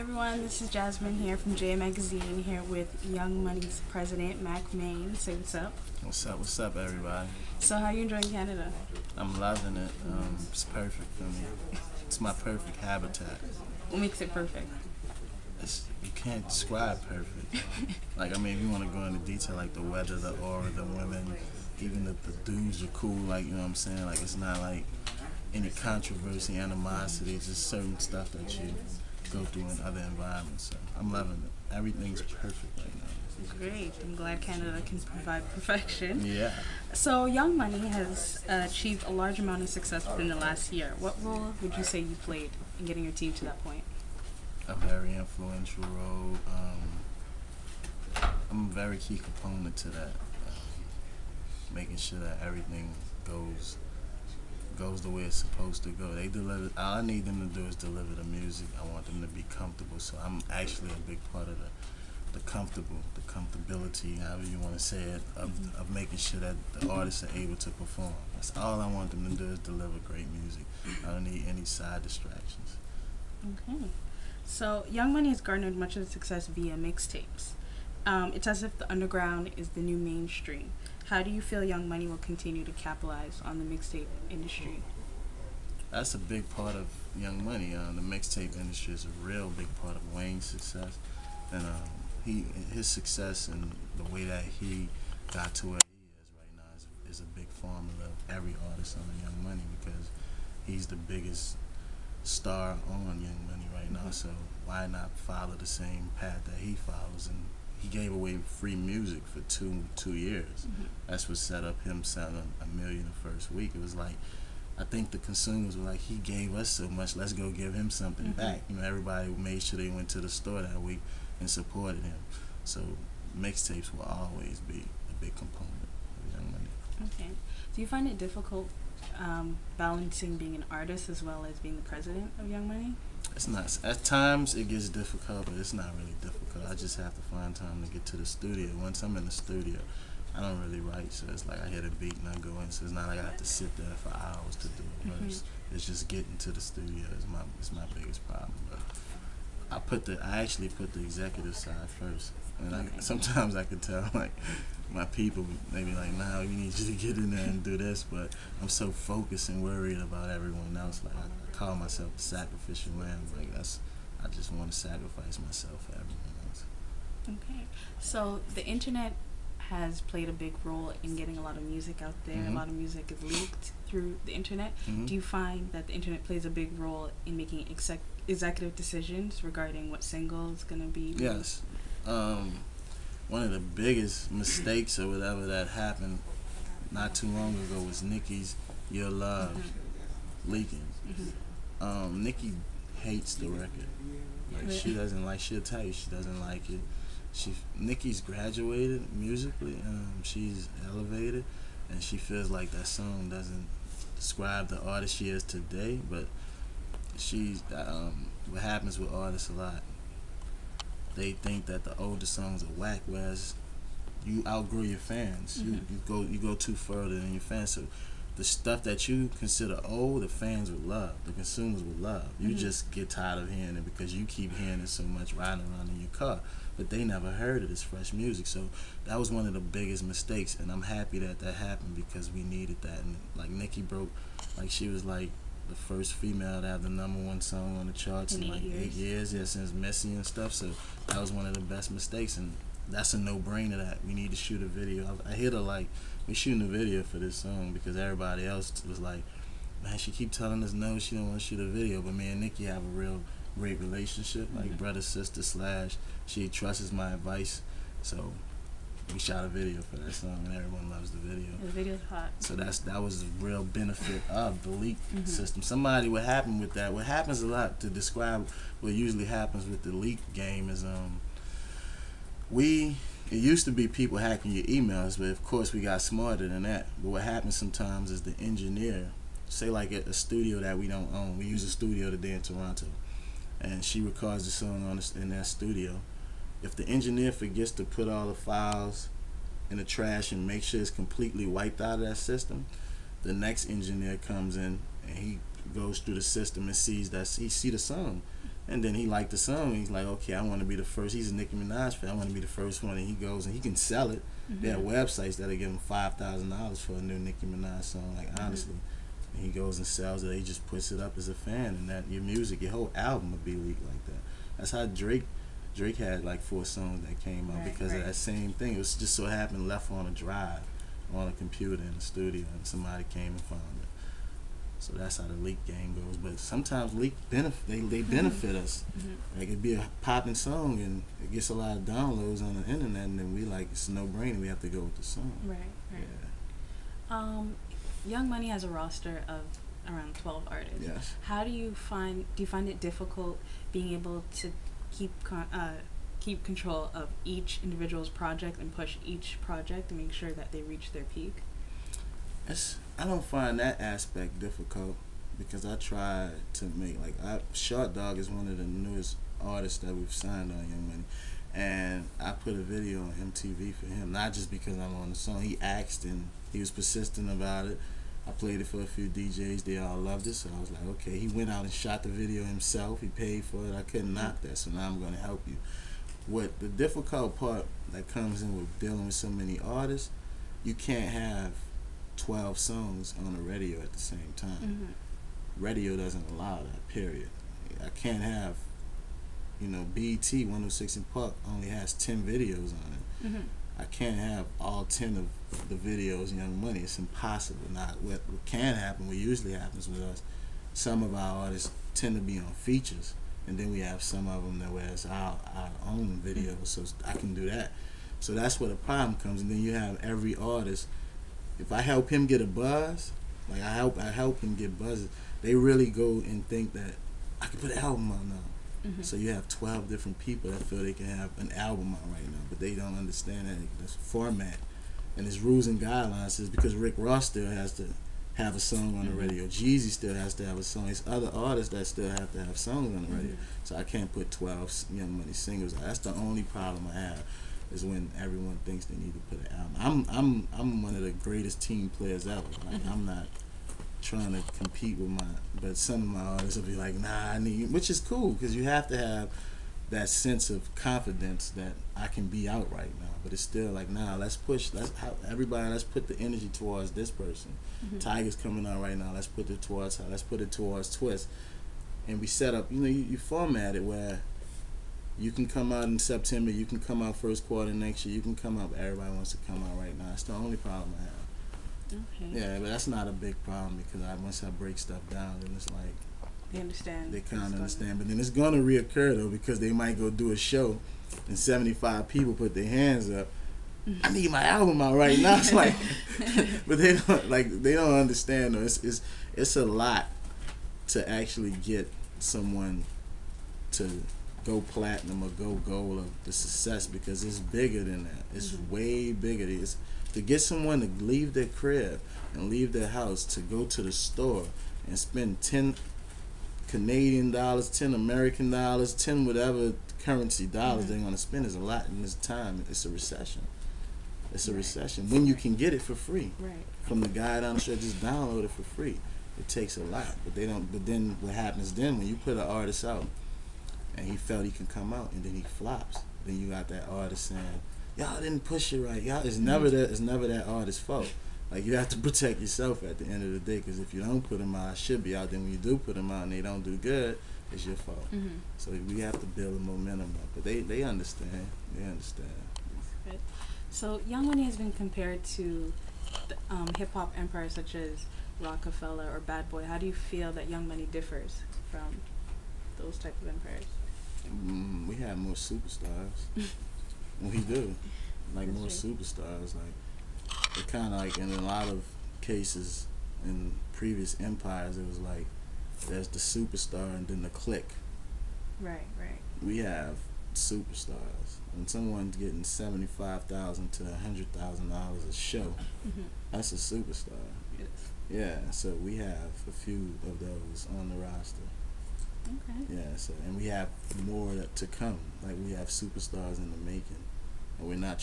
everyone, this is Jasmine here from Jaea Magazine, here with Young Money's president, Mack Maine. Say what's up. What's up, everybody? So how are you enjoying Canada? I'm loving it. It's perfect for me. It's my perfect habitat. What makes it perfect? You can't describe perfect. Like, I mean, if you want to go into detail, like the weather, the aura, the women, even if the dudes are cool, like, you know what I'm saying? Like, it's not like any controversy, animosity, it's just certain stuff that you go through in other environments. So I'm loving it. Everything's perfect right now. Great. I'm glad Canada can provide perfection. Yeah. So Young Money has achieved a large amount of success within the last year. What role would you say you played in getting your team to that point? A very influential role. I'm a very key component to that. Making sure that everything goes the way it's supposed to go. They deliver. All I need them to do is deliver the music. I want them to be comfortable. So I'm actually a big part of the comfortability, however you want to say it, of making sure that the artists are able to perform. That's all I want them to do is deliver great music. I don't need any side distractions. Okay. So Young Money has garnered much of the success via mixtapes. It's as if the underground is the new mainstream. How do you feel Young Money will continue to capitalize on the mixtape industry? That's a big part of Young Money. The mixtape industry is a real big part of Wayne's success, and his success and the way that he got to where he is right now is a big formula of every artist on Young Money, because he's the biggest star on Young Money right now. So why not follow the same path that he follows? And he gave away free music for two years. That's what set up him selling 1 million the first week. It was like, I think the consumers were like, he gave us so much, let's go give him something back. You know, everybody made sure they went to the store that week and supported him. So mixtapes will always be a big component of Young Money. Okay. Do you find it difficult balancing being an artist as well as being the president of Young Money? It's not. At times it gets difficult, but it's not really difficult. I just have to find time to get to the studio. Once I'm in the studio, I don't really write, so it's like I hit a beat and I go in. So it's not like I have to sit there for hours to do a verse. It's just getting to the studio is my biggest problem. But I actually put the executive side first, and sometimes I could tell like my people, they be like, "Nah, we need you to get in there and do this," but I'm so focused and worried about everyone else. Like I call myself a sacrificial lamb. Like I just want to sacrifice myself for everyone else. Okay. So the internet has played a big role in getting a lot of music out there. A lot of music is leaked through the internet. Do you find that the internet plays a big role in making executive decisions regarding what single is going to be released? Yes. One of the biggest mistakes or whatever that happened not too long ago was Nicki's Your Love leaking. Nicki hates the record. Like, she doesn't like, she'll tell you she doesn't like it. Nicki's graduated musically, she's elevated, and she feels like that song doesn't describe the artist she is today, but she's, what happens with artists a lot, they think that the older songs are whack, whereas you outgrow your fans. You go too further than your fans. So the stuff that you consider old, the fans would love, the consumers would love. You just get tired of hearing it because you keep hearing it so much riding around in your car. But they never heard it as fresh music. So that was one of the biggest mistakes, and I'm happy that happened because we needed that. And like Nicki broke, like she was like the first female to have the #1 song on the charts in like 8 years, since Messy and stuff. So that was one of the best mistakes, and that's a no-brainer that we need to shoot a video. I hit her like, we're shooting a video for this song, because everybody else was like, man, she keep telling us no, she don't want to shoot a video. But me and Nicki have a real great relationship, like brother, sister / she trusts my advice. So we shot a video for that song, and everyone loves the video. The video's hot. So that was the real benefit of the leak system. What happened with that, what happens a lot, to describe what usually happens with the leak game is, it used to be people hacking your emails, but of course we got smarter than that. But what happens sometimes is the engineer, say like a studio that we don't own, we use a studio today in Toronto, and she records the song in that studio. If the engineer forgets to put all the files in the trash and make sure it's completely wiped out of that system, the next engineer comes in and he goes through the system and sees that he see the song, And then he liked the song. He's like, okay, I want to be the first. He's a Nicki Minaj fan. I want to be the first one. And he goes and he can sell it. There are websites that'll give him $5,000 for a new Nicki Minaj song. Like honestly, and he goes and sells it. He just puts it up as a fan, and that your music, your whole album will be leaked like that. That's how Drake had like 4 songs that came out because of that same thing. It was just so happened left on a drive, on a computer in the studio, and somebody came and found it. So that's how the leak game goes. But sometimes leak they benefit us. Like it'd be a popping song and it gets a lot of downloads on the internet, and then we like it's a no-brainer. We have to go with the song. Right. Yeah. Young Money has a roster of around 12 artists. Yes. How do you find it difficult being able to keep control of each individual's project and push each project to make sure that they reach their peak? I don't find that aspect difficult because I try to make Short Dog is one of the newest artists that we've signed on Young Money, and I put a video on MTV for him, not just because I'm on the song. He asked and he was persistent about it. I played it for a few DJs, they all loved it, so I was like, okay. He went out and shot the video himself, he paid for it, I couldn't knock that, so now I'm going to help you. What the difficult part that comes in with dealing with so many artists, you can't have 12 songs on the radio at the same time. Radio doesn't allow that, period. I can't have, BET 106 in Park only has 10 videos on it. I can't have all 10 of the videos Young Money. It's impossible. Now, what can happen, what usually happens with us, some of our artists tend to be on features, and then we have some of them that where it's our own videos, so I can do that. So that's where the problem comes, and then you have every artist. If I help him get a buzz, like I help him get buzzes, they really go and think that I can put an album out now. So you have 12 different people that feel they can have an album out right now, but they don't understand that this format and its rules and guidelines is because Rick Ross still has to have a song on the radio. Jeezy still has to have a song. It's other artists that still have to have songs on the radio. So I can't put 12 Young Money singles out. That's the only problem I have. Is when everyone thinks they need to put an album. I'm one of the greatest team players ever. Like I'm not trying to compete with but some of my artists will be like, nah, I need, which is cool because you have to have that sense of confidence that I can be out right now. But it's still like, nah, let's put the energy towards this person. Tiger's coming out right now. Let's put it towards her. Let's put it towards Twist. And we set up, you format it where you can come out in September, you can come out first quarter next year, you can come out, everybody wants to come out right now. That's the only problem I have. Okay. Yeah, but that's not a big problem because once I break stuff down, then it's like they understand. They kind of understand, but then it's going to reoccur though because they might go do a show and 75 people put their hands up. I need my album out right now. It's like, but they don't understand though. It's a lot to actually get someone to go platinum or go gold of the success because it's bigger than that. It's way bigger. It's to get someone to leave their crib and leave their house to go to the store and spend 10 Canadian dollars, 10 American dollars, 10 whatever currency dollars they're going to spend is a lot in this time. It's a recession. It's a recession when you can get it for free from the guy down the street. Just download it for free. It takes a lot, but they don't. But then what happens then when you put an artist out and he felt he can come out and then he flops, then you got that artist saying, y'all didn't push it right. Y'all, it's never that artist's fault. Like you have to protect yourself at the end of the day because if you don't put them out, I should be out. Then when you do put them out and they don't do good, it's your fault. So we have to build a momentum up. But they understand. They understand. That's good. So Young Money has been compared to hip hop empires such as Rockefeller or Bad Boy. How do you feel that Young Money differs from those type of empires? We have more superstars. We do. Like more superstars. Like it kind of like in a lot of cases in previous empires, it was like there's the superstar and then the clique. Right. We have superstars. When someone's getting $75,000 to $100,000 a show, that's a superstar. Yes. Yeah, so we have a few of those on the roster. Okay. Yeah, so and we have more to come. Like we have superstars in the making, and we're not